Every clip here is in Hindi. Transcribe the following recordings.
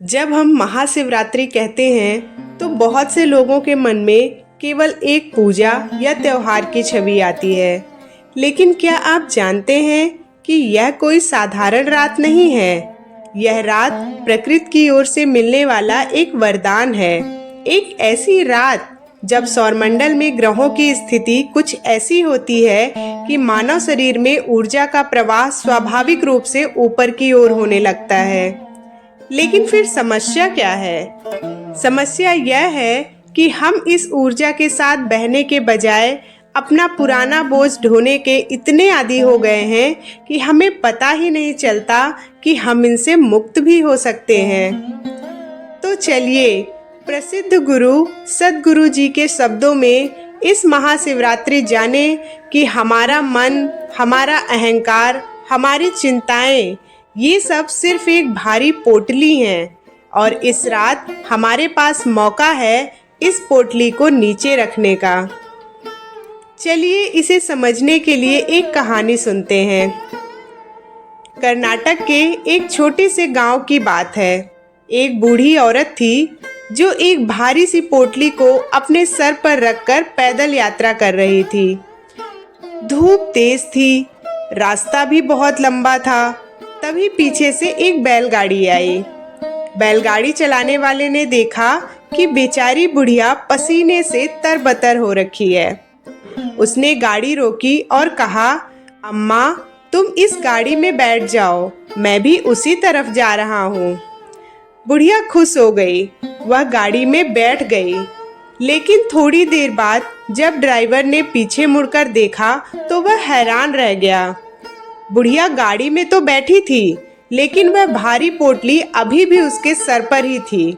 जब हम महाशिवरात्रि कहते हैं तो बहुत से लोगों के मन में केवल एक पूजा या त्योहार की छवि आती है। लेकिन क्या आप जानते हैं कि यह कोई साधारण रात नहीं है। यह रात प्रकृति की ओर से मिलने वाला एक वरदान है। एक ऐसी रात जब सौरमंडल में ग्रहों की स्थिति कुछ ऐसी होती है कि मानव शरीर में ऊर्जा का प्रवाह स्वाभाविक रूप से ऊपर की ओर होने लगता है। लेकिन फिर समस्या क्या है? समस्या यह है कि हम इस ऊर्जा के साथ बहने के बजाय अपना पुराना बोझ ढोने के इतने आदी हो गए हैं कि हमें पता ही नहीं चलता कि हम इनसे मुक्त भी हो सकते हैं। तो चलिए प्रसिद्ध गुरु सद्गुरु जी के शब्दों में इस महाशिवरात्रि जाने कि हमारा मन, हमारा अहंकार, हमारी चिंताएं ये सब सिर्फ एक भारी पोटली हैं और इस रात हमारे पास मौका है इस पोटली को नीचे रखने का। चलिए इसे समझने के लिए एक कहानी सुनते हैं। कर्नाटक के एक छोटे से गांव की बात है। एक बूढ़ी औरत थी जो एक भारी सी पोटली को अपने सर पर रखकर पैदल यात्रा कर रही थी। धूप तेज थी, रास्ता भी बहुत लंबा था। तभी पीछे से एक बैलगाड़ी आई। बैलगाड़ी चलाने वाले ने देखा कि बेचारी बुढ़िया पसीने से तरबतर हो रखी है। उसने गाड़ी रोकी और कहा, अम्मा तुम इस गाड़ी में बैठ जाओ, मैं भी उसी तरफ जा रहा हूँ। बुढ़िया खुश हो गई, वह गाड़ी में बैठ गई। लेकिन थोड़ी देर बाद जब ड्राइवर ने पीछे मुड़कर देखा तो वह हैरान रह गया। बुढ़िया गाड़ी में तो बैठी थी, लेकिन वह भारी पोटली अभी भी उसके सर पर ही थी।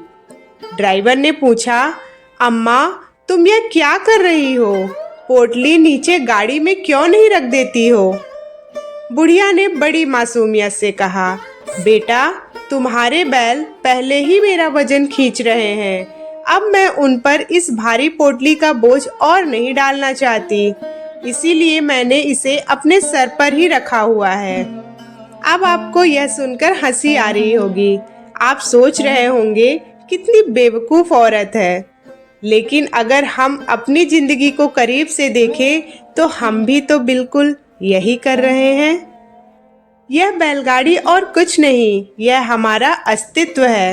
ड्राइवर ने पूछा, अम्मा तुम यह क्या कर रही हो? पोटली नीचे गाड़ी में क्यों नहीं रख देती हो? बुढ़िया ने बड़ी मासूमियत से कहा, बेटा तुम्हारे बैल पहले ही मेरा वजन खींच रहे हैं, अब मैं उन पर इस भारी पोटली का बोझ और नहीं डालना चाहती, इसीलिए मैंने इसे अपने सर पर ही रखा हुआ है। अब आपको यह सुनकर हंसी आ रही होगी। आप सोच रहे होंगे कितनी बेवकूफ औरत है। लेकिन अगर हम अपनी जिंदगी को करीब से देखें तो हम भी तो बिल्कुल यही कर रहे हैं। यह बैलगाड़ी और कुछ नहीं, यह हमारा अस्तित्व है।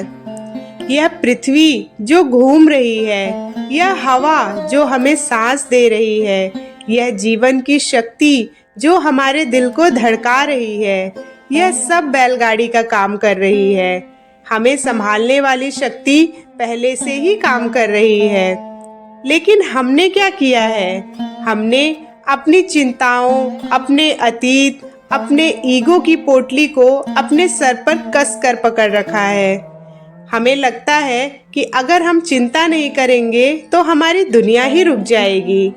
यह पृथ्वी जो घूम रही है, यह हवा जो हमें सांस दे रही है, यह जीवन की शक्ति जो हमारे दिल को धड़का रही है, यह सब बैलगाड़ी का काम कर रही है। हमें संभालने वाली शक्ति पहले से ही काम कर रही है। लेकिन हमने क्या किया है? हमने अपनी चिंताओं, अपने अतीत, अपने ईगो की पोटली को अपने सर पर कस कर पकड़ रखा है। हमें लगता है कि अगर हम चिंता नहीं करेंगे तो हमारी दुनिया ही रुक जाएगी।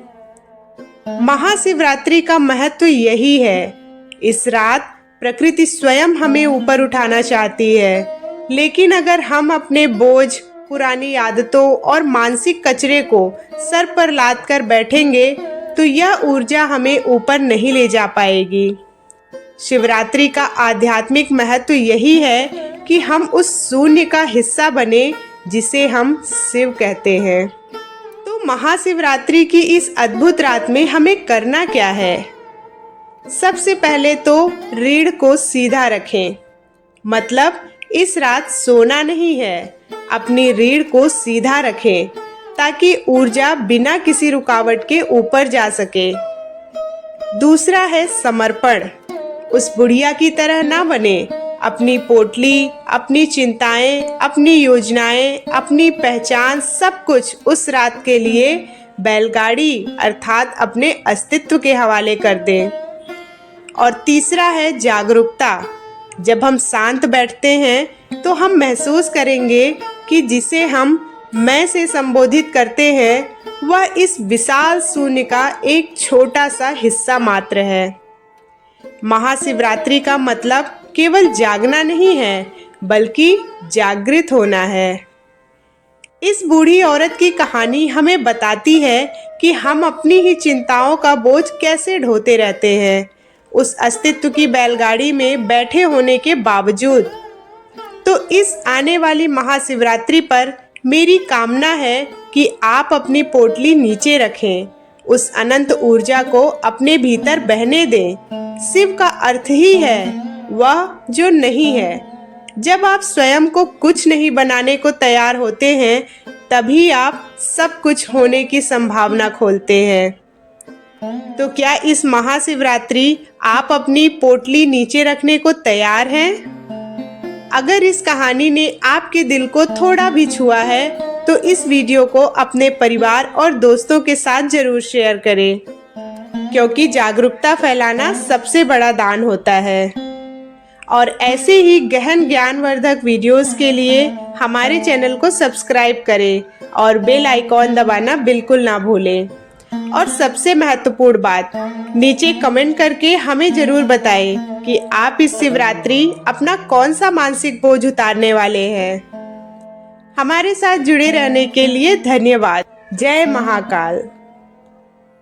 महाशिवरात्रि का महत्व यही है। इस रात प्रकृति स्वयं हमें ऊपर उठाना चाहती है। लेकिन अगर हम अपने बोझ, पुरानी आदतों और मानसिक कचरे को सर पर लाद कर बैठेंगे तो यह ऊर्जा हमें ऊपर नहीं ले जा पाएगी। शिवरात्रि का आध्यात्मिक महत्व यही है कि हम उस शून्य का हिस्सा बने जिसे हम शिव कहते हैं। तो महाशिवरात्रि की इस अद्भुत रात में हमें करना क्या है? सबसे पहले तो रीढ़ को सीधा रखें। मतलब इस रात सोना नहीं है, अपनी रीढ़ को सीधा रखें ताकि ऊर्जा बिना किसी रुकावट के ऊपर जा सके। दूसरा है समर्पण। उस बुढ़िया की तरह ना बने। अपनी पोटली, अपनी चिंताएं, अपनी योजनाएं, अपनी पहचान, सब कुछ उस रात के लिए बैलगाड़ी अर्थात अपने अस्तित्व के हवाले कर दें। और तीसरा है जागरूकता। जब हम शांत बैठते हैं तो हम महसूस करेंगे कि जिसे हम मैं से संबोधित करते हैं वह इस विशाल शून्य का एक छोटा सा हिस्सा मात्र है। महाशिवरात्रि का मतलब केवल जागना नहीं है, बल्कि जागृत होना है। इस बूढ़ी औरत की कहानी हमें बताती है कि हम अपनी ही चिंताओं का बोझ कैसे ढोते रहते हैं, उस अस्तित्व की बैलगाड़ी में बैठे होने के बावजूद। तो इस आने वाली महाशिवरात्रि पर मेरी कामना है कि आप अपनी पोटली नीचे रखें, उस अनंत ऊर्जा को अपने भीतर बहने दें। शिव का अर्थ ही है वह जो नहीं है। जब आप स्वयं को कुछ नहीं बनाने को तैयार होते हैं, तभी आप सब कुछ होने की संभावना खोलते हैं। तो क्या इस महाशिवरात्रि आप अपनी पोटली नीचे रखने को तैयार हैं? अगर इस कहानी ने आपके दिल को थोड़ा भी छुआ है तो इस वीडियो को अपने परिवार और दोस्तों के साथ जरूर शेयर करें, क्योंकि जागरूकता फैलाना सबसे बड़ा दान होता है। और ऐसे ही गहन ज्ञानवर्धक वीडियोस के लिए हमारे चैनल को सब्सक्राइब करें और बेल आइकॉन दबाना बिल्कुल ना भूलें। और सबसे महत्वपूर्ण बात, नीचे कमेंट करके हमें जरूर बताएं कि आप इस शिवरात्रि अपना कौन सा मानसिक बोझ उतारने वाले हैं। हमारे साथ जुड़े रहने के लिए धन्यवाद। जय महाकाल।